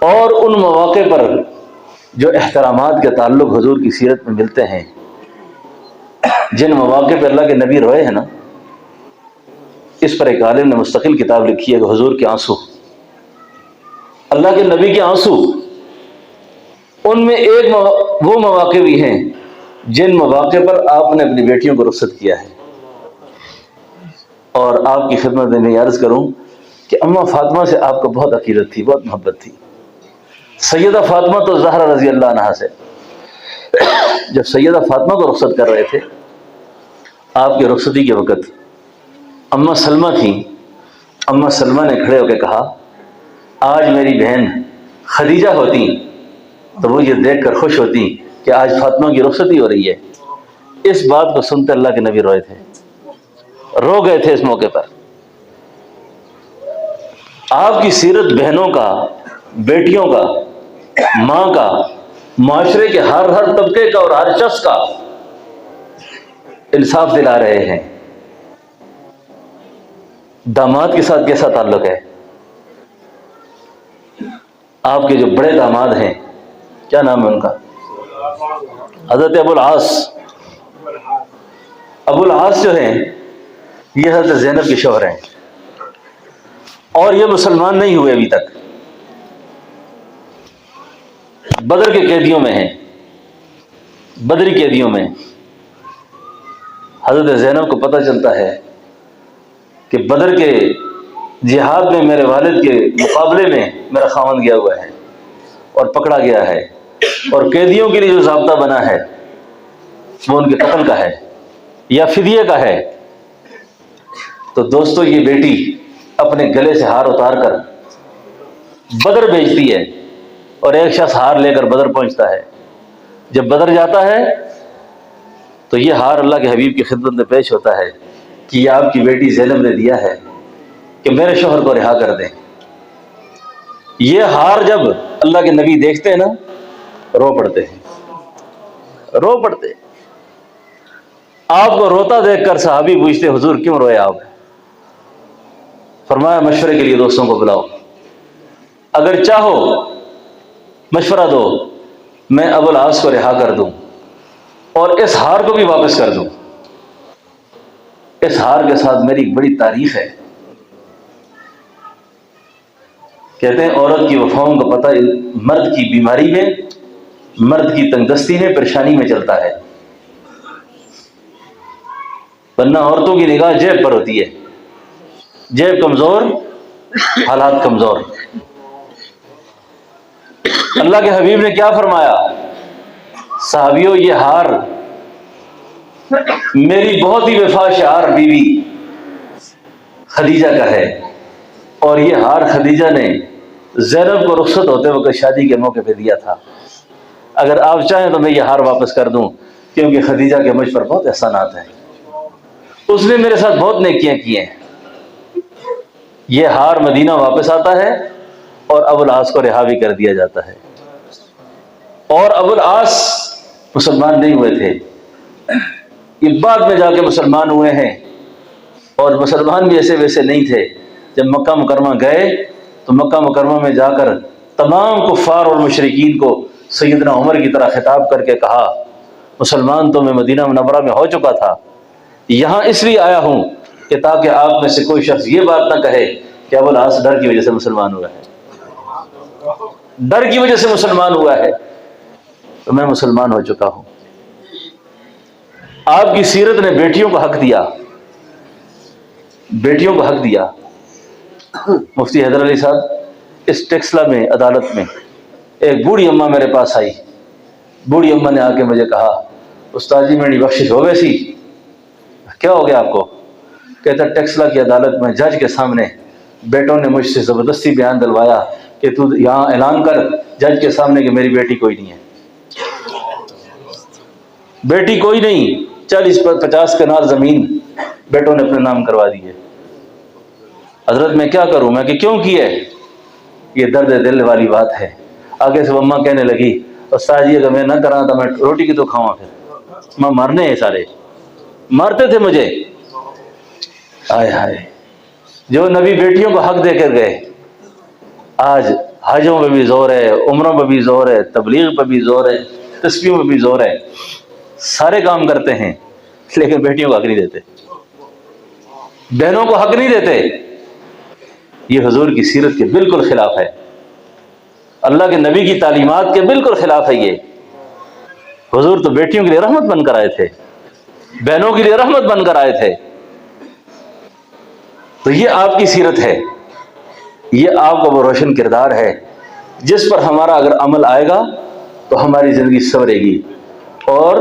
اور ان مواقع پر جو احترامات کے تعلق حضور کی سیرت میں ملتے ہیں، جن مواقع پہ اللہ کے نبی روئے ہیں نا، اس پر ایک عالم نے مستقل کتاب لکھی ہے کہ حضور کے آنسو، اللہ کے نبی کے آنسو۔ ان میں ایک وہ مواقع بھی ہیں جن مواقع پر آپ نے اپنی بیٹیوں کو رخصت کیا ہے۔ اور آپ کی خدمت میں عرض کروں کہ اماں فاطمہ سے آپ کو بہت عقیدت تھی، بہت محبت تھی۔ سیدہ فاطمہ تو زہرا رضی اللہ عنہا سے، جب سیدہ فاطمہ کو رخصت کر رہے تھے، آپ کی رخصتی کے وقت اماں سلمہ تھیں، اماں سلمہ نے کھڑے ہو کے کہا آج میری بہن خدیجہ ہوتی تو وہ یہ دیکھ کر خوش ہوتی کہ آج فاطمہ کی رخصتی ہو رہی ہے۔ اس بات کو سنتے اللہ کے نبی روئے تھے، رو گئے تھے اس موقع پر۔ آپ کی سیرت بہنوں کا، بیٹیوں کا، ماں کا، معاشرے کے ہر طبقے کا اور ہر شخص کا انصاف دلا رہے ہیں۔ داماد کے ساتھ کیسا تعلق ہے؟ آپ کے جو بڑے داماد ہیں، کیا نام ہے ان کا؟ حضرت ابو العاص۔ ابو العاص جو ہیں یہ حضرت زینب کے شوہر ہیں، اور یہ مسلمان نہیں ہوئے ابھی تک، بدر کے قیدیوں میں ہیں، بدری قیدیوں میں۔ حضرت زینب کو پتہ چلتا ہے کہ بدر کے جہاد میں میرے والد کے مقابلے میں میرا خاوند گیا ہوا ہے اور پکڑا گیا ہے، اور قیدیوں کے لیے جو ضابطہ بنا ہے وہ ان کے قتل کا ہے یا فدیے کا ہے، تو دوستو یہ بیٹی اپنے گلے سے ہار اتار کر بدر بھیجتی ہے، اور ایک شخص ہار لے کر بدر پہنچتا ہے۔ جب بدر جاتا ہے تو یہ ہار اللہ کے حبیب کی خدمت میں پیش ہوتا ہے کہ یہ آپ کی بیٹی زینب نے دیا ہے کہ میرے شوہر کو رہا کر دیں۔ یہ ہار جب اللہ کے نبی دیکھتے ہیں نا، رو پڑتے ہیں، رو پڑتے ہیں۔ آپ کو روتا دیکھ کر صحابی پوچھتے حضور کیوں روئے آپ؟ فرمایا مشورے کے لیے دوستوں کو بلاؤ، اگر چاہو مشورہ دو، میں ابو العاص کو رہا کر دوں اور اس ہار کو بھی واپس کر دوں۔ اس ہار کے ساتھ میری ایک بڑی تاریخ ہے۔ کہتے ہیں عورت کی وفاؤں کا پتہ مرد کی بیماری میں، مرد کی تنگدستی میں، پریشانی میں چلتا ہے، ورنہ عورتوں کی نگاہ جیب پر ہوتی ہے، جیب کمزور، حالات کمزور۔ اللہ کے حبیب نے کیا فرمایا؟ صحابیوں یہ ہار میری بہت ہی وفا شعار بیوی خدیجہ کا ہے، اور یہ ہار خدیجہ نے زینب کو رخصت ہوتے وقت شادی کے موقع پہ دیا تھا۔ اگر آپ چاہیں تو میں یہ ہار واپس کر دوں، کیونکہ خدیجہ کے مجھ پر بہت احسانات ہیں، اس نے میرے ساتھ بہت نیکیاں کی ہیں۔ یہ ہار مدینہ واپس آتا ہے اور ابو العاص کو رہا بھی کر دیا جاتا ہے۔ اور ابو العاص مسلمان نہیں ہوئے تھے، یہ بعد میں جا کے مسلمان ہوئے ہیں، اور مسلمان بھی ایسے ویسے نہیں تھے۔ جب مکہ مکرمہ گئے تو مکہ مکرمہ میں جا کر تمام کفار اور مشرکین کو سیدنا عمر کی طرح خطاب کر کے کہا مسلمان تو میں مدینہ منورہ میں ہو چکا تھا، یہاں اس لیے آیا ہوں کہ تاکہ آپ میں سے کوئی شخص یہ بات نہ کہے کہ ابو العاص ڈر کی وجہ سے مسلمان ہوا ہے، ڈر کی وجہ سے مسلمان ہوا ہے، تو میں مسلمان ہو چکا ہوں۔ آپ کی سیرت نے بیٹیوں کو حق دیا، بیٹیوں کو حق دیا۔ مفتی حیدر علی صاحب اس ٹیکسلا میں عدالت میں ایک بوڑھی اماں میرے پاس آئی، بوڑھی اماں نے آ کے مجھے کہا استاد جی میری بخشش ہو گئی سی۔ کیا ہو گیا آپ کو؟ کہتا ٹیکسلا کی عدالت میں جج کے سامنے بیٹوں نے مجھ سے زبردستی بیان دلوایا کہ تو یہاں اعلان کر جج کے سامنے کہ میری بیٹی کوئی نہیں ہے، بیٹی کوئی نہیں، 40-50 کنال زمین بیٹوں نے اپنے نام کروا دی ہے۔ حضرت میں کیا کروں؟ میں کہ کیوں کی ہے؟ یہ درد دل والی بات ہے۔ آگے سے اماں کہنے لگی استاد جی اگر میں نہ کراں تو میں روٹی کی تو کھاواں، پھر ماں مارنے ہیں، سارے مارتے تھے مجھے۔ ہائے ہائے، جو نبی بیٹیوں کو حق دے کر گئے، آج حجوں پہ بھی زور ہے، عمروں پہ بھی زور ہے، تبلیغ پہ بھی زور ہے، تسبیحوں پہ بھی زور ہے، سارے کام کرتے ہیں، لیکن بیٹیوں کو حق نہیں دیتے، بہنوں کو حق نہیں دیتے۔ یہ حضور کی سیرت کے بالکل خلاف ہے، اللہ کے نبی کی تعلیمات کے بالکل خلاف ہے۔ یہ حضور تو بیٹیوں کے لیے رحمت بن کر آئے تھے، بہنوں کے لیے رحمت بن کر آئے تھے۔ تو یہ آپ کی سیرت ہے، یہ آپ کا وہ روشن کردار ہے جس پر ہمارا اگر عمل آئے گا تو ہماری زندگی سنورے گی۔ اور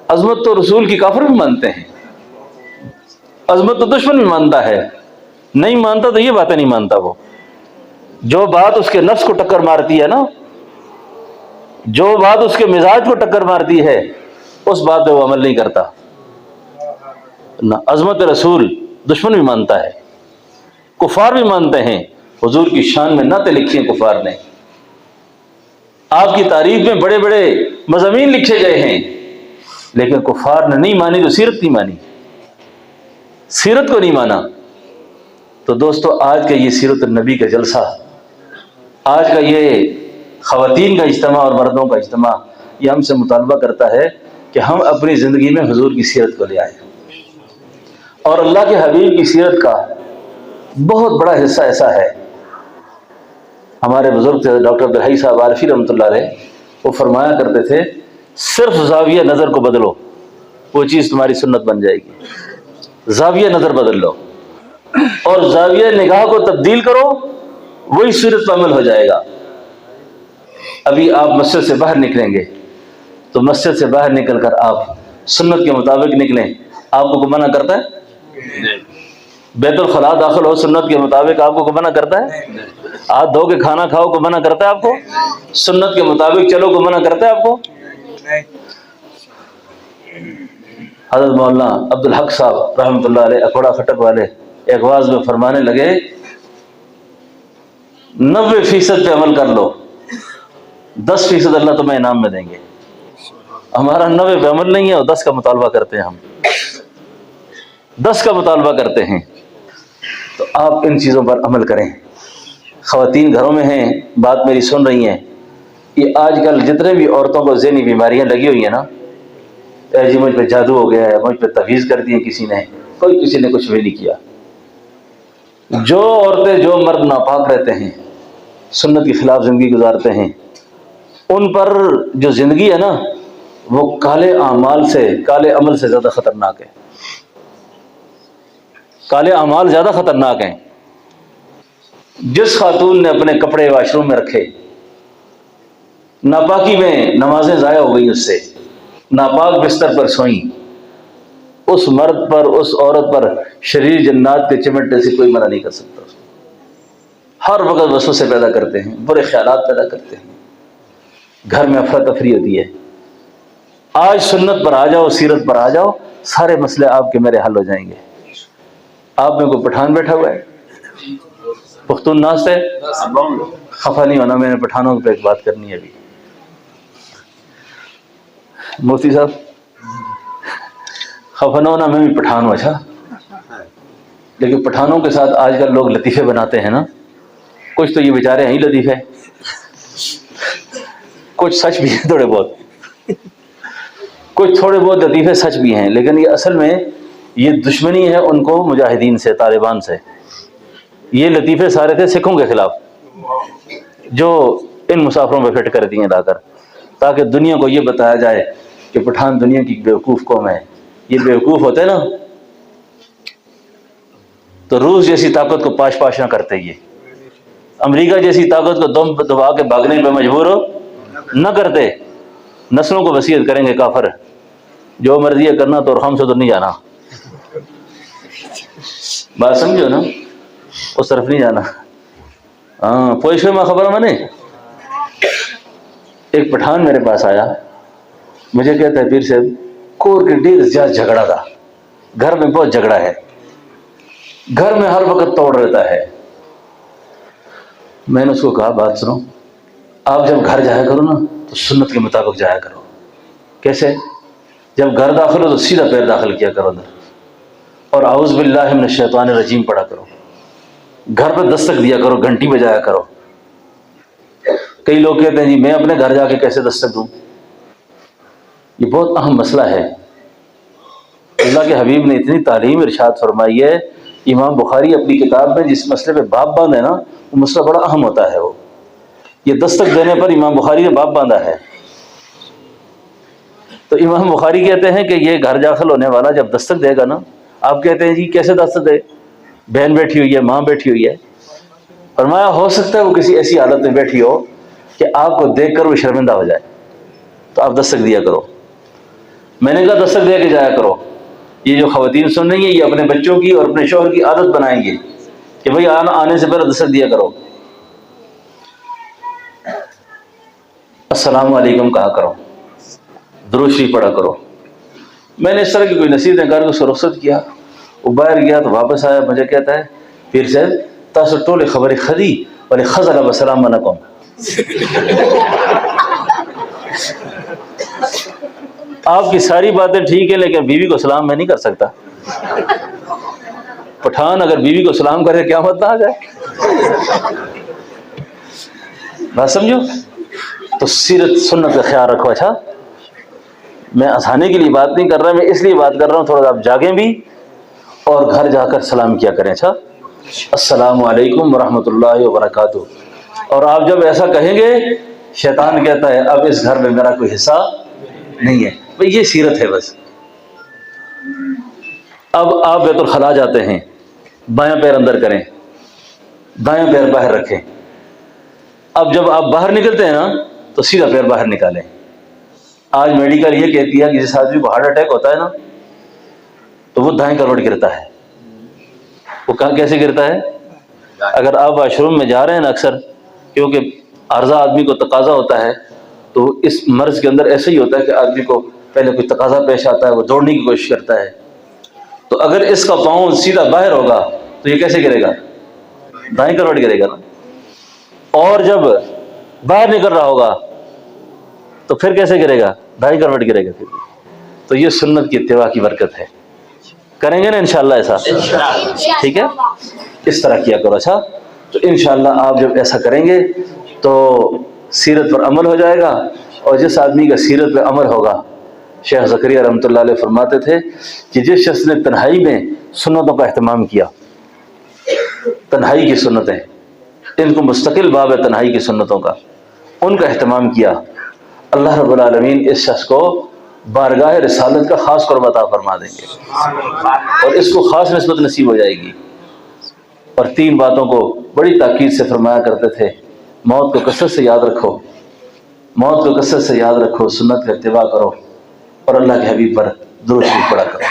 عظمت تو رسول کی کافر بھی مانتے ہیں، عظمت تو دشمن بھی مانتا ہے، نہیں مانتا تو یہ باتیں نہیں مانتا۔ وہ جو بات اس کے نفس کو ٹکر مارتی ہے نا، جو بات اس کے مزاج کو ٹکر مارتی ہے، اس بات پہ وہ عمل نہیں کرتا۔ نہ عظمت رسول دشمن بھی مانتا ہے، کفار بھی مانتے ہیں۔ حضور کی شان میں نعتیں لکھی ہیں کفار نے، آپ کی تعریف میں بڑے بڑے مضامین لکھے گئے ہیں، لیکن کفار نے نہیں مانی تو سیرت نہیں مانی، سیرت کو نہیں مانا۔ تو دوستو آج کا یہ سیرت النبی کا جلسہ، آج کا یہ خواتین کا اجتماع اور مردوں کا اجتماع، یہ ہم سے مطالبہ کرتا ہے کہ ہم اپنی زندگی میں حضور کی سیرت کو لے آئیں۔ اور اللہ کے حبیب کی سیرت کا بہت بڑا حصہ ایسا ہے، ہمارے بزرگ تھے ڈاکٹر عبدالحی صاحب عارفی رحمۃ اللہ علیہ، وہ فرمایا کرتے تھے صرف زاویہ نظر کو بدلو، وہ چیز تمہاری سنت بن جائے گی۔ زاویہ نظر بدل لو اور زاویہ نگاہ کو تبدیل کرو، وہی سیرت پر عمل ہو جائے گا۔ ابھی آپ مسجد سے باہر نکلیں گے تو مسجد سے باہر نکل کر آپ سنت کے مطابق نکلیں، آپ کو کوئی منع کرتا ہے؟ بیت الخلاء داخل ہو سنت کے مطابق، آپ کو کوئی منع کرتا ہے؟ ہاتھ دھو کے کھانا کھاؤ، کوئی منع کرتا ہے آپ کو؟ سنت کے مطابق چلو، کوئی منع کرتا ہے آپ کو؟ حضرت مولانا عبدالحق صاحب رحمۃ اللہ علیہ اکوڑا خٹک والے ایک واعظ میں فرمانے لگے 90% پہ عمل کر لو، 10% اللہ تمہیں انعام میں دیں گے۔ ہمارا 90 پہ عمل نہیں ہے اور 10 کا مطالبہ کرتے ہیں، ہم 10 کا مطالبہ کرتے ہیں۔ تو آپ ان چیزوں پر عمل کریں۔ خواتین گھروں میں ہیں، بات میری سن رہی ہیں، یہ آج کل جتنے بھی عورتوں کو ذہنی بیماریاں لگی ہوئی ہیں نا، اے جی مجھ پہ جادو ہو گیا ہے، مجھ پہ تعویذ کر دیے کسی نے، کوئی کسی نے کچھ بھی نہیں کیا۔ جو عورتیں جو مرد ناپاک رہتے ہیں، سنت کے خلاف زندگی گزارتے ہیں، ان پر جو زندگی ہے نا وہ کالے اعمال سے، کالے عمل سے زیادہ خطرناک ہے۔ کالے اعمال زیادہ خطرناک ہیں۔ جس خاتون نے اپنے کپڑے واش روم میں رکھے، ناپاکی میں نمازیں ضائع ہو گئی، اس سے ناپاک بستر پر سوئیں، اس مرد پر، اس عورت پر شریر جنات کے چمٹنے سے کوئی منع نہیں کر سکتا۔ ہر وقت وسوسے پیدا کرتے ہیں، برے خیالات پیدا کرتے ہیں، گھر میں افراتفری ہوتی ہے۔ آج سنت پر آ جاؤ، سیرت پر آ جاؤ، سارے مسئلے آپ کے میرے حل ہو جائیں گے۔ آپ میں کوئی پٹھان بیٹھا ہوا ہے، پختون ناس ہے، خفا نہیں ہونا، میں نے پٹھانوں پہ ایک بات کرنی ہے ابھی۔ مفتی صاحب خفا نہ ہونا، میں بھی پٹھان ہوں، اچھا، لیکن پٹھانوں کے ساتھ آج کل لوگ لطیفے بناتے ہیں نا، کچھ تو یہ بیچارے ہیں ہی لطیفے، کچھ سچ بھی ہیں تھوڑے بہت، کچھ تھوڑے بہت لطیفے سچ بھی ہیں، لیکن یہ اصل میں یہ دشمنی ہے ان کو مجاہدین سے، طالبان سے۔ یہ لطیفے سارے تھے سکھوں کے خلاف، جو ان مسافروں پہ فٹ کر دیے لا کر، تاکہ دنیا کو یہ بتایا جائے کہ پٹھان دنیا کی بیوقوف قوم ہے۔ یہ بیوقوف ہوتے نا تو روس جیسی طاقت کو پاش پاش نہ کرتے، یہ امریکہ جیسی طاقت کو دم دبا کے بھاگنے پہ مجبور نہ کرتے۔ نسلوں کو وصیت کریں گے کافر، جو مرضی ہے کرنا، تو ہم سے تو نہیں جانا، بات سمجھو نا، اس طرف نہیں جانا۔ ہاں پوچھو میں خبر میں نے، ایک پٹھان میرے پاس آیا، مجھے کہتا ہے پیر صاحب کور کے ڈیر زیادہ جھگڑا تھا، گھر میں بہت جھگڑا ہے، گھر میں ہر وقت توڑ رہتا ہے۔ میں نے اس کو کہا بات سنو، آپ جب گھر جایا کرو نا تو سنت کے مطابق جایا کرو۔ کیسے؟ جب گھر داخل ہو تو سیدھا پیر داخل کیا کرو اندر، اور اعوذ باللہ من الشیطان الرجیم پڑھا کرو، گھر پہ دستک دیا کرو، گھنٹی بجایا کرو۔ کئی لوگ کہتے ہیں جی میں اپنے گھر جا کے کیسے دستک دوں؟ یہ بہت اہم مسئلہ ہے۔ اللہ کے حبیب نے اتنی تعلیم ارشاد فرمائی ہے، امام بخاری اپنی کتاب میں جس مسئلے پہ باب باندھا ہے نا، وہ مسئلہ بڑا اہم ہوتا ہے۔ وہ یہ دستک دینے پر امام بخاری نے باب باندھا ہے۔ تو امام بخاری کہتے ہیں کہ یہ گھر داخل ہونے والا جب دستک دے گا نا، آپ کہتے ہیں جی کیسے دستک دے؟ بہن بیٹھی ہوئی ہے، ماں بیٹھی ہوئی ہے، فرمایا ہو سکتا ہے وہ کسی ایسی حالت میں بیٹھی ہو کہ آپ کو دیکھ کر وہ شرمندہ ہو جائے، تو آپ دستک دیا کرو۔ میں نے کہا دستک دے کے جایا کرو۔ یہ جو خواتین سن رہی ہیں یہ اپنے بچوں کی اور اپنے شوہر کی عادت بنائیں گے کہ بھئی آنے سے پہلے دستک دیا کرو، السلام علیکم کہا کرو، درود شریف پڑھا کرو۔ میں نے اس طرح کی کوئی نصیحتیں کر کے اس کو رخصت کیا۔ وہ باہر گیا تو واپس آیا، مجھے کہتا ہے پیر صاحب تاسو ټولې خبرې خدي ولې خزله به سلام نه کوم۔ آپ کی ساری باتیں ٹھیک ہیں لیکن بیوی کو سلام میں نہیں کر سکتا۔ پٹھان اگر بیوی کو سلام کرے قیامت نہ آ جائے۔ بات سمجھو؟ تو سیرت سنت کا خیال رکھو۔ اچھا میں ہنسانے کے لیے بات نہیں کر رہا، میں اس لیے بات کر رہا ہوں تھوڑا آپ جاگیں بھی اور گھر جا کر سلام کیا کریں۔ اچھا السلام علیکم ورحمۃ اللہ وبرکاتہ۔ اور آپ جب ایسا کہیں گے شیطان کہتا ہے اب اس گھر میں میرا کوئی حصہ نہیں ہے۔ بھئی یہ سیرت ہے بس۔ اب آپ بیت الخلاء جاتے ہیں، بایاں پیر اندر کریں، دایاں پیر باہر رکھیں۔ اب جب آپ باہر نکلتے ہیں نا تو سیدھا پیر باہر نکالیں. آج میڈیکل یہ کہتی ہے کہ جس آدمی کو ہارٹ اٹیک ہوتا ہے نا تو وہ دائیں کروٹ گرتا ہے. وہ کہاں کیسے گرتا ہے؟ اگر آپ واش روم میں جا رہے ہیں نا اکثر، کیونکہ عارضہ آدمی کو تقاضا ہوتا ہے، تو اس مرض کے اندر ایسے ہی ہوتا ہے کہ آدمی کو پہلے کوئی تقاضا پیش آتا ہے، وہ دوڑنے کی کوشش کرتا ہے. تو اگر اس کا پاؤں سیدھا باہر ہوگا تو یہ کیسے گرے گا؟ دائیں کروٹ گرے گا نا. اور جب باہر نکل رہا ہوگا تو پھر کیسے گرے گا؟ دائیں کروٹ گرے گا. پھر تو یہ سنت کی اتباع کی برکت ہے. کریں گے نا انشاءاللہ ایسا؟ ٹھیک ہے، اس طرح کیا کرو. اچھا، تو انشاءاللہ آپ جب ایسا کریں گے تو سیرت پر عمل ہو جائے گا. اور جس آدمی کا سیرت پہ عمل ہوگا، شیخ زکریا رحمۃ اللہ علیہ فرماتے تھے کہ جس شخص نے تنہائی میں سنتوں کا اہتمام کیا، تنہائی کی سنتیں، ان کو مستقل باب ہے تنہائی کی سنتوں کا، ان کا اہتمام کیا، اللہ رب العالمین اس شخص کو بارگاہ رسالت کا خاص قرب عطا فرما دیں گے اور اس کو خاص نسبت نصیب ہو جائے گی. اور 3 باتوں کو بڑی تاکید سے فرمایا کرتے تھے: موت کو کثرت سے یاد رکھو، موت کو کثرت سے یاد رکھو، سنت کا اتباع کرو، اور اللہ کے حبیب پر درود شریف پڑھا کرو.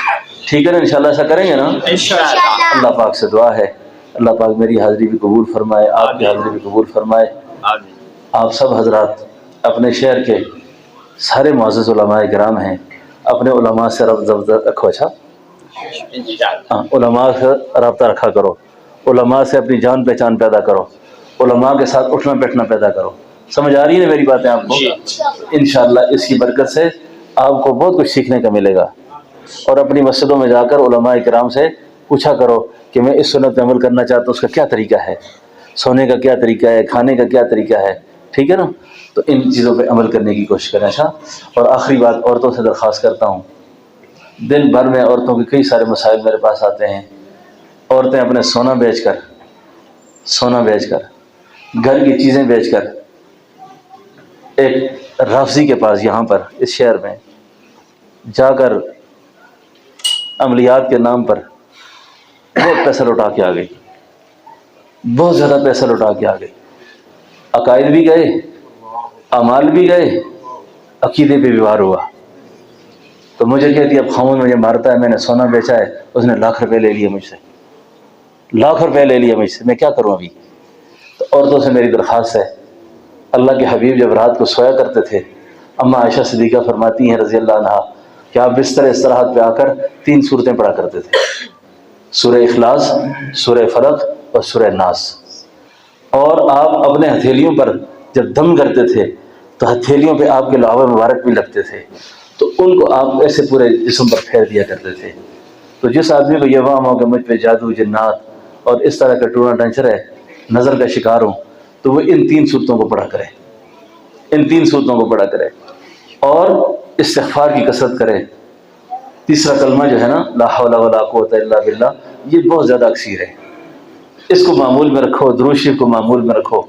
ٹھیک ہے نا؟ انشاءاللہ ایسا کریں گے نا؟ اللہ پاک سے دعا ہے اللہ پاک میری حاضری بھی قبول فرمائے، آپ کی حاضری بھی قبول فرمائے. آپ سب حضرات اپنے شہر کے سارے معزز علماء کرام ہیں، اپنے علماء سے رابطہ رکھو. اچھا، علماء سے رابطہ رکھا کرو، علماء سے اپنی جان پہچان پیدا کرو، علماء کے ساتھ اٹھنا بیٹھنا پیدا کرو. سمجھ آ رہی ہے میری باتیں آپ کو؟ انشاءاللہ اس کی برکت سے آپ کو بہت کچھ سیکھنے کا ملے گا. اور اپنی مسجدوں میں جا کر علماء کرام سے پوچھا کرو کہ میں اس سنت پہ عمل کرنا چاہتا ہوں، اس کا کیا طریقہ ہے، سونے کا کیا طریقہ ہے، کھانے کا کیا طریقہ ہے. ٹھیک ہے نا؟ تو ان چیزوں پہ عمل کرنے کی کوشش کریں. اچھا، اور آخری بات عورتوں سے درخواست کرتا ہوں، دن بھر میں عورتوں کے کئی سارے مسائل میرے پاس آتے ہیں. عورتیں اپنے سونا بیچ کر گھر کی چیزیں بیچ کر ایک رافضی کے پاس یہاں پر اس شہر میں جا کر عملیات کے نام پر بہت پیسہ لوٹا کے آ گئی، بہت زیادہ پیسہ لوٹا کے آ گئی. عقائد بھی گئے، اعمال بھی گئے، عقیدے پہ بھی وار ہوا. تو مجھے کہتی اب خامون مجھے مارتا ہے، میں نے سونا بیچا ہے، اس نے لاکھ روپے لے لیے مجھ سے، لاکھ روپے لے لیے مجھ سے، میں کیا کروں ابھی؟ تو عورتوں سے میری درخواست ہے، اللہ کے حبیب جب رات کو سویا کرتے تھے، اماں عائشہ صدیقہ فرماتی ہیں رضی اللہ عنہا کہ آپ بستر استراحت پہ آ کر 3 سورتیں پڑھا کرتے تھے: سورہ اخلاص، سورہ فلق اور سورہ ناس. اور آپ اپنے ہتھیلیوں پر جب دم کرتے تھے تو ہتھیلیوں پہ آپ کے لعاب مبارک بھی لگتے تھے، تو ان کو آپ ایسے پورے جسم پر پھیر دیا کرتے تھے. تو جس آدمی کو یہ وہم ہو کہ مجھ پہ جادو، جنات اور اس طرح کا ٹونا ٹنچر ہے، نظر کا شکار ہوں، تو وہ ان 3 صورتوں کو پڑھا کرے، ان 3 صورتوں کو پڑھا کرے اور استغفار کی کثرت کرے. تیسرا کلمہ جو ہے نا، لا حول ولا قوت الا باللہ، یہ بہت زیادہ اکثیر ہے. اس کو معمول میں رکھو، درود شریف کو معمول میں رکھو،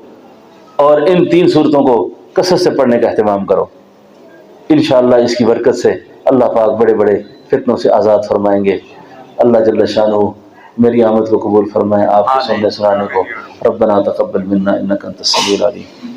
اور ان 3 صورتوں کو کثرت سے پڑھنے کا اہتمام کرو. انشاءاللہ اس کی برکت سے اللہ پاک بڑے بڑے فتنوں سے آزاد فرمائیں گے. اللہ جل شانہ میری آمد کو قبول فرمائے، آپ کے سننے سنانے کو. ربنا تقبل منا انک انت السمیع العلیم.